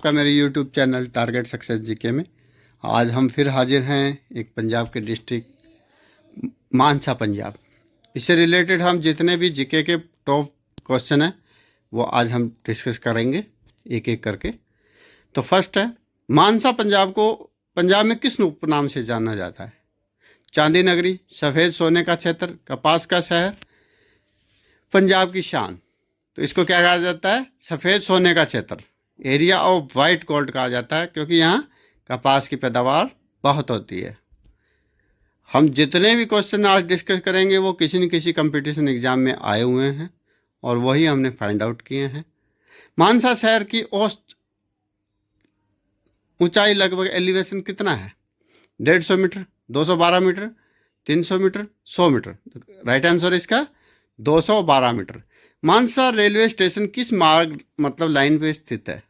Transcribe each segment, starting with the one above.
आपका मेरे YouTube channel target success GK में। आज हम फिर हाजिर हैं एक पंजाब के डिस्ट्रिक्ट मानसा पंजाब। इससे रिलेटेड हम जितने भी जीके के टॉप क्वेश्चन हैं वो आज हम डिस्कस करेंगे एक एक करके। तो फर्स्ट है, मानसा पंजाब को पंजाब में किस उपनाम से जाना जाता है? चांदी नगरी, सफ़ेद सोने का क्षेत्र, कपास का शहर, पंजाब की शान। तो इसको क्या कहा जाता है? सफ़ेद सोने का क्षेत्र, एरिया ऑफ वाइट गोल्ड कहा जाता है, क्योंकि यहाँ कपास की पैदावार बहुत होती है। हम जितने भी क्वेश्चन आज डिस्कस करेंगे वो किसी न किसी कंपटीशन एग्जाम में आए हुए हैं और वही हमने फाइंड आउट किए हैं। मानसा शहर की औसत ऊंचाई लगभग एलिवेशन कितना है? 150 metre, 212 metre, 300 metre, 100 metre. Right answer इसका 212 मीटर। मानसा रेलवे स्टेशन किस मार्ग मतलब लाइन पे स्थित है?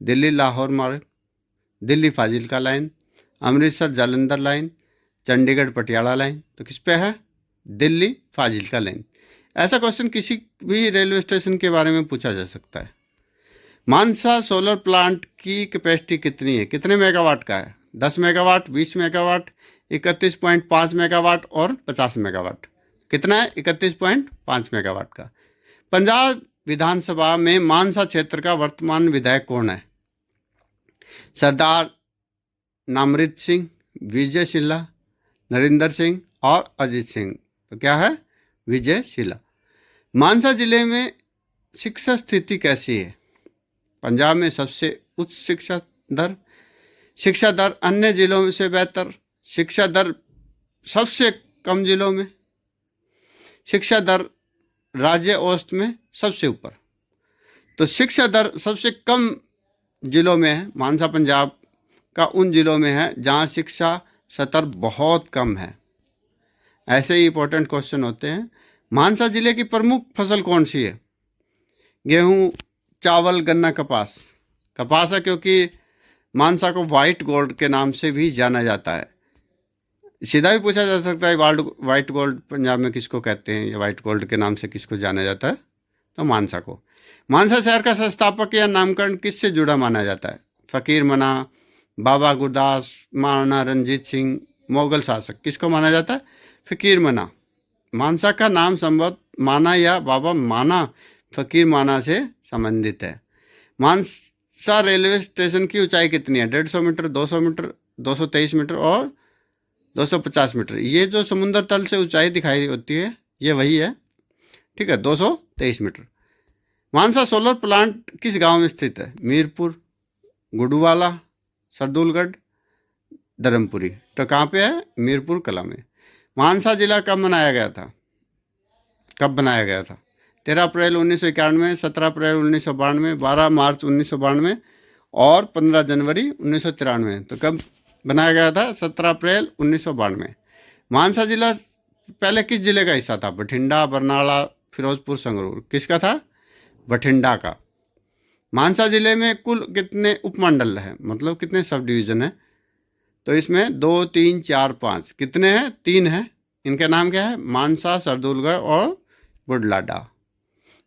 दिल्ली लाहौर मार्ग, Delhi Fazilka line, Amritsar Jalandhar line, Chandigarh Patiala line. तो किस पे है? दिल्ली फाजिल्का लाइन। ऐसा क्वेश्चन किसी भी रेलवे स्टेशन के बारे में पूछा जा सकता है। मानसा सोलर प्लांट की कैपेसिटी कितनी है? कितने मेगावाट का है? 10 मेगावाट, 20 मेगावाट, 31.5 मेगावाट और 50 मेगावाट। कितना है? 31.5 मेगावाट का। पंजाब विधानसभा में मानसा क्षेत्र का वर्तमान विधायक कौन है? सरदार नामृत सिंह, विजय शिला, नरेंद्र सिंह और अजीत सिंह। तो क्या है? विजय शिला। मानसा जिले में शिक्षा स्थिति कैसी है? पंजाब में सबसे उच्च शिक्षा दर अन्य जिलों से बेहतर, शिक्षा दर सबसे कम जिलों में, शिक्षा दर राज्य औसत में सबसे ऊपर। तो शिक्षा दर सबसे कम जिलों में है मानसा पंजाब का, उन जिलों में है जहाँ शिक्षा स्तर बहुत कम है। ऐसे ही इंपॉर्टेंट क्वेश्चन होते हैं। मानसा जिले की प्रमुख फसल कौन सी है? गेहूँ, चावल, गन्ना, कपास। कपास है क्योंकि मानसा को वाइट गोल्ड के नाम से भी जाना जाता है। सीधा भी पूछा जा सकता है वाइट गोल्ड पंजाब में किसको कहते हैं या वाइट गोल्ड के नाम से किसको जाना जाता है? तो मानसा को। मानसा शहर का संस्थापक या नामकरण किससे जुड़ा माना जाता है? फकीर मना, बाबा गुरदास, महाराणा रंजीत सिंह, मुगल शासक। किसको माना जाता है? फकीर मना। मानसा का नाम संभव माना या बाबा माना फकीर माना से संबंधित है। मानसा रेलवे स्टेशन की ऊंचाई कितनी है? 150 मीटर, 200 मीटर, 223 मीटर और 250 मीटर। ये जो समुद्र तल से ऊंचाई दिखाई होती है ये वही है, ठीक है, 223 मीटर। मानसा सोलर प्लांट किस गांव में स्थित है? मीरपुर, गुडूवाला, सरदुलगढ़, धर्मपुरी। तो कहाँ पे है? मीरपुर कला में। मानसा जिला कब बनाया गया था? 13 अप्रैल 1991, 17 अप्रैल 1992, 12 मार्च 1992 और 15 जनवरी 1993। तो कब बनाया गया था? 17 अप्रैल 1992। मानसा जिला पहले किस जिले का हिस्सा था? बठिंडा, बरनाला, फिरोजपुर, संगरूर। किसका था? बठिंडा का। मानसा जिले में कुल कितने उपमंडल हैं, मतलब कितने सब डिवीज़न हैं? तो इसमें 2, 3, 4, 5 कितने हैं? 3 हैं। इनके नाम क्या है? मानसा, सरदुलगढ़ और बुढलाडा।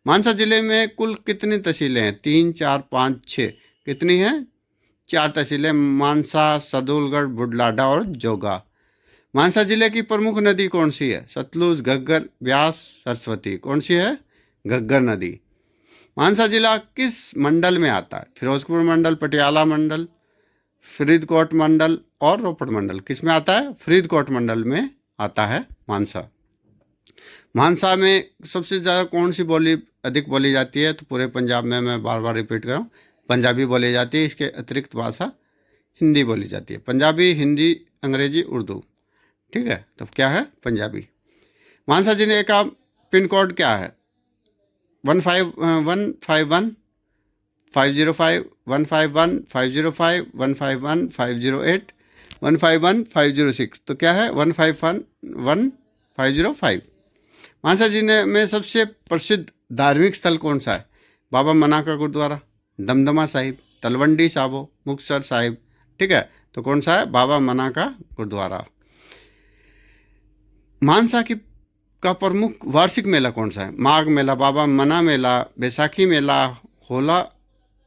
मानसा जिले में कुल कितनी तहसीलें हैं? 3, 4, 5, 6। कितनी हैं? 4 तहसीलें, मानसा, सरदुलगढ़, बुढलाडा और जोगा। मानसा जिले की प्रमुख नदी कौन सी है? सतलुज, घग्गर, ब्यास, सरस्वती। कौन सी है? घग्गर नदी। मानसा जिला किस मंडल में आता है? फिरोजपुर मंडल, पटियाला मंडल, फरीदकोट मंडल और रोपड़ मंडल। किस में आता है? फरीदकोट मंडल में आता है मानसा। मानसा में सबसे ज़्यादा कौन सी बोली अधिक बोली जाती है? तो पूरे पंजाब में, मैं बार बार रिपीट कर रहा हूँ, पंजाबी बोली जाती है। इसके अतिरिक्त भाषा हिंदी बोली जाती है। पंजाबी, हिंदी, अंग्रेजी, उर्दू। ठीक है, तो क्या है? पंजाबी। मानसा जिले का पिन कोड क्या है? 151 505 151 505 151 508 151 506। तो क्या है? 151 505। मानसा जिले में सबसे प्रसिद्ध धार्मिक स्थल कौन सा है? बाबा मना का गुरुद्वारा, दमदमा साहिब, तलवंडी साबो, मुक्तसर साहिब। ठीक है, तो कौन सा है? बाबा मना का गुरुद्वारा। मानसा की का प्रमुख वार्षिक मेला कौन सा है? माघ मेला, बाबा मना मेला, बैसाखी मेला, होला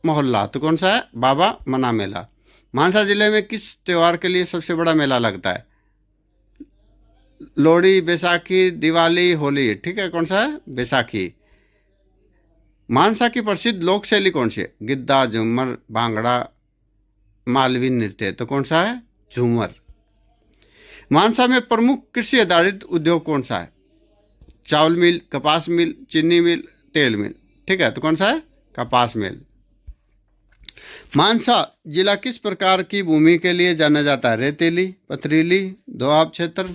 मोहल्ला, तो कौन सा है? बाबा मना मेला। मानसा जिले में किस त्योहार के लिए सबसे बड़ा मेला लगता है? लोहड़ी, बैसाखी, दिवाली, होली। ठीक है, कौन सा है? बैसाखी। मानसा की प्रसिद्ध लोक शैली कौन सी है? गिद्दा, झूमर, भांगड़ा, मालवी नृत्य। तो कौन सा है? झूमर। मानसा में प्रमुख कृषि आधारित उद्योग कौन सा है? चावल मिल, कपास मिल, चीनी मिल, तेल मिल। ठीक है, तो कौन सा है? कपास मिल। मानसा जिला किस प्रकार की भूमि के लिए जाना जाता है? रेतीली, पथरीली, दोआब क्षेत्र,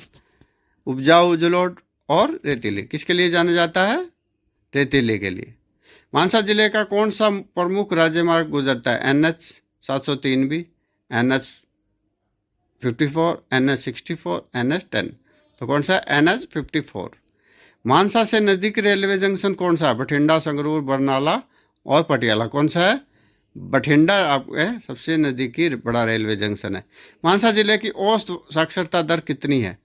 उपजाऊ जलोढ़ और रेतीली। किसके लिए जाना जाता है? रेतीली के लिए। मानसा जिले का कौन सा प्रमुख राज्य मार्ग गुजरता है? NH 703 भी, NH 54, NH 64, NH 10। तो कौन सा है? NH 54। मानसा से नजदीक रेलवे जंक्शन कौन सा है? बठिंडा, संगरूर, बरनाला और पटियाला। कौन सा है? बठिंडा आपके सबसे नज़दीकी बड़ा रेलवे जंक्शन है। मानसा जिले की औसत साक्षरता दर कितनी है?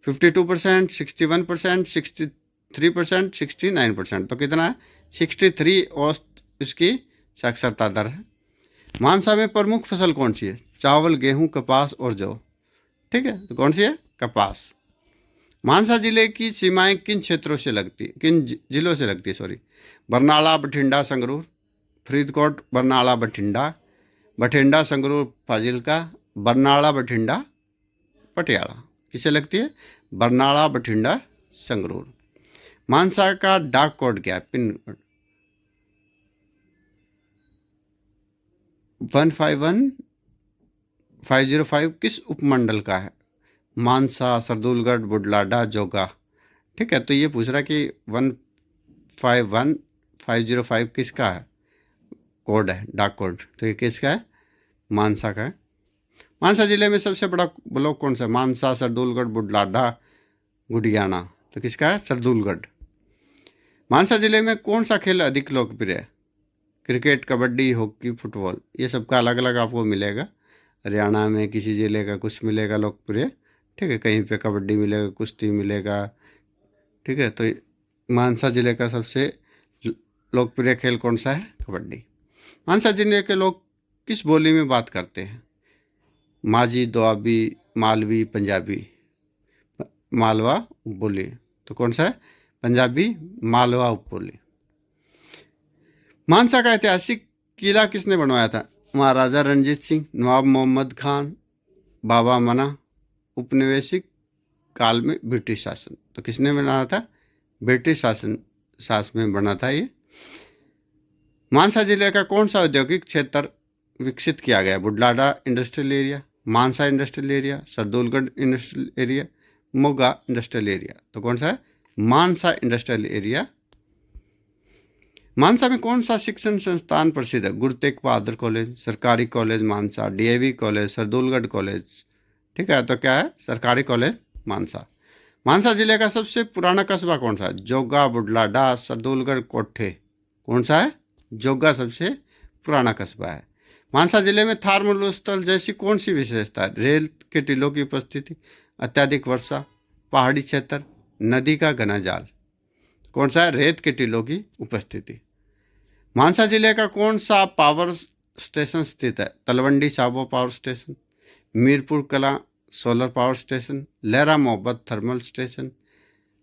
52%, 61%, 63%, 69%। तो कितना है? 63 औसत इसकी साक्षरता दर है। मानसा में प्रमुख फसल कौन सी है? चावल, गेहूं, कपास और जौ। ठीक है, तो कौन सी है? कपास। मानसा जिले की सीमाएं किन क्षेत्रों से लगती, किन जिलों से लगती है? सॉरी, बरनाला, बठिंडा, संगरूर, फरीदकोट, बरनाला, बठिंडा, बठिंडा, संगरूर, फाजिल्का, बरनाला, बठिंडा, पटियाला। किसे लगती है? बरनाला, बठिंडा, संगरूर। मानसा का डाक कोड क्या है? पिन कोड 151505 किस उपमंडल का है? मानसा, सरदूलगढ़, बुढलाडा, जोगा। ठीक है, तो ये पूछ रहा है कि 151505 किसका है कोड है, डाक कोड? तो ये किसका है? मानसा का है। मानसा जिले में सबसे बड़ा ब्लॉक कौन सा है? मानसा, सरदूलगढ़, बुढलाडा, गुडियाना। तो किसका है? सरदूलगढ़। मानसा जिले में कौन सा खेल अधिक लोकप्रिय है? Cricket, kabaddi, hockey, football. ये सबका अलग अलग आपको मिलेगा। हरियाणा में किसी जिले का कुछ मिलेगा लोकप्रिय। ठीक है, कहीं पे कबड्डी मिलेगा, कुश्ती मिलेगा। ठीक है, तो मानसा जिले का सबसे लोकप्रिय खेल कौन सा है? कबड्डी। मानसा जिले के लोग किस बोली में बात करते हैं? माझी, दोआबी, मालवी, पंजाबी। मालवा बोली। तो कौन सा है? पंजाबी, मालवा उपबोली। मानसा का ऐतिहासिक किला किसने बनवाया था? महाराजा रणजीत सिंह, नवाब मोहम्मद खान, बाबा मना, उपनिवेशिक काल में ब्रिटिश शासन। तो किसने बनाया था? ब्रिटिश शासन में बना था ये। मानसा जिले का कौन सा औद्योगिक क्षेत्र विकसित किया गया? Budhlada industrial area, Mansa industrial area, Sardulgarh industrial area, Moga industrial area. तो कौन सा है? मानसा इंडस्ट्रियल एरिया। मानसा में कौन सा शिक्षण संस्थान प्रसिद्ध है? गुरु तेग बहादुर कॉलेज, सरकारी कॉलेज मानसा, DAV कॉलेज, सरदूलगढ़ कॉलेज। ठीक है, तो क्या है? सरकारी कॉलेज मानसा। मानसा जिले का सबसे पुराना कस्बा कौन सा है? जोगा, बुढलाडा, सरदूलगढ़, कोठे। कौन सा है? जोगा सबसे पुराना कस्बा है। मानसा जिले में थार मरुस्थल जैसी कौन सी विशेषता है? रेल के टीलों की उपस्थिति, अत्यधिक वर्षा, पहाड़ी क्षेत्र, नदी का घना जाल। कौन सा है? रेत के टीलों की उपस्थिति। मानसा जिले का कौन सा पावर स्टेशन स्थित है? तलवंडी साबो पावर स्टेशन, मीरपुर कला सोलर पावर स्टेशन, लहरा मोहब्बत thermal station,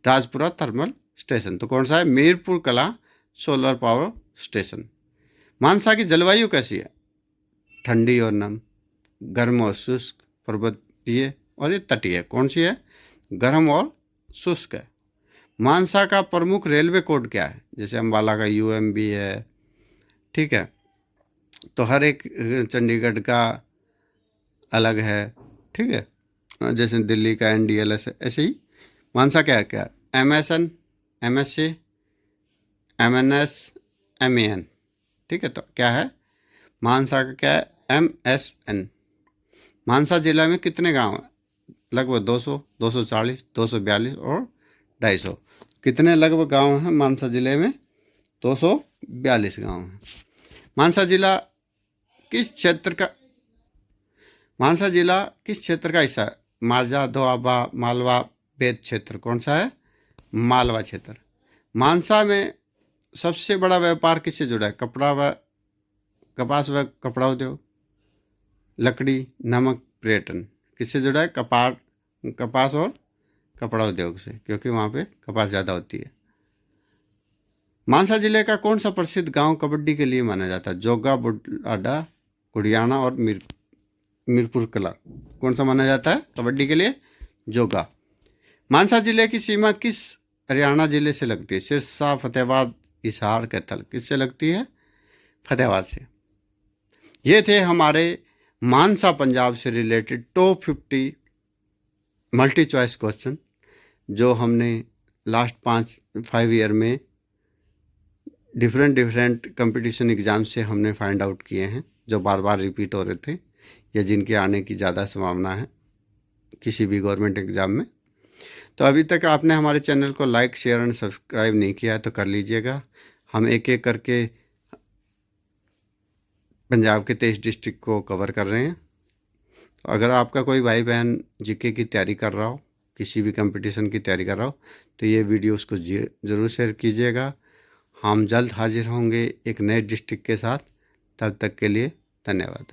Rajpura thermal station. तो कौन सा है? मीरपुर कला सोलर पावर स्टेशन। मानसा की जलवायु कैसी है? ठंडी और नम, गर्म और शुष्क, पर्वतीय और ये तटीय। कौन सी है? गर्म और शुष्क है। मानसा का प्रमुख रेलवे कोड क्या है? जैसे अम्बाला का UMB है। ठीक है, तो हर एक चंडीगढ़ का अलग है। ठीक है, जैसे दिल्ली का NDLS है, ऐसे ही मानसा क्या है? क्या MSN, MSC, MNS, MAN। ठीक है, तो क्या है? मानसा का क्या है? MSN। मानसा जिला में कितने गांव हैं? लगभग 200, 240, 242 और 250। कितने लगभग गांव हैं मानसा जिले में? 242 गांव हैं। मानसा जिला किस क्षेत्र का हिस्सा है? माझा, दोआबा, मालवा, बेद क्षेत्र। कौन सा है? मालवा क्षेत्र। मानसा में सबसे बड़ा व्यापार किससे जुड़ा है? कपड़ा व कपास व कपड़ा उद्योग। लकड़ी, नमक, पर्यटन किससे जुड़ा है? कपास और कपड़ा उद्योग से, क्योंकि वहाँ पे कपास ज़्यादा होती है। मानसा जिले का कौन सा प्रसिद्ध गांव कबड्डी के लिए माना जाता है? जोगा, बुढ़ाडा, कुड़ियाना और मीरपुर कला। कौन सा माना जाता है कबड्डी के लिए? जोगा। मानसा जिले की सीमा किस हरियाणा जिले से लगती है? सिरसा, फतेहाबाद, हिसार, कैथल। किससे लगती है? फतेहाबाद से। ये थे हमारे मानसा पंजाब से related top 50 multi choice question जो हमने लास्ट 5 ईयर में डिफरेंट कंपटीशन एग्ज़ाम से हमने फाइंड आउट किए हैं, जो बार बार रिपीट हो रहे थे या जिनके आने की ज़्यादा संभावना है किसी भी गवर्नमेंट एग्ज़ाम में। तो अभी तक आपने हमारे चैनल को लाइक, शेयर एंड सब्सक्राइब नहीं किया है तो कर लीजिएगा। हम एक एक करके पंजाब के 23 डिस्ट्रिक्ट को कवर कर रहे हैं। तो अगर आपका कोई भाई बहन जीके की तैयारी कर रहा हो, किसी भी कंपटीशन की तैयारी कर रहा हो, तो ये वीडियो उसको ज़रूर शेयर कीजिएगा। हम जल्द हाजिर होंगे एक नए डिस्ट्रिक्ट के साथ। तब तक के लिए धन्यवाद।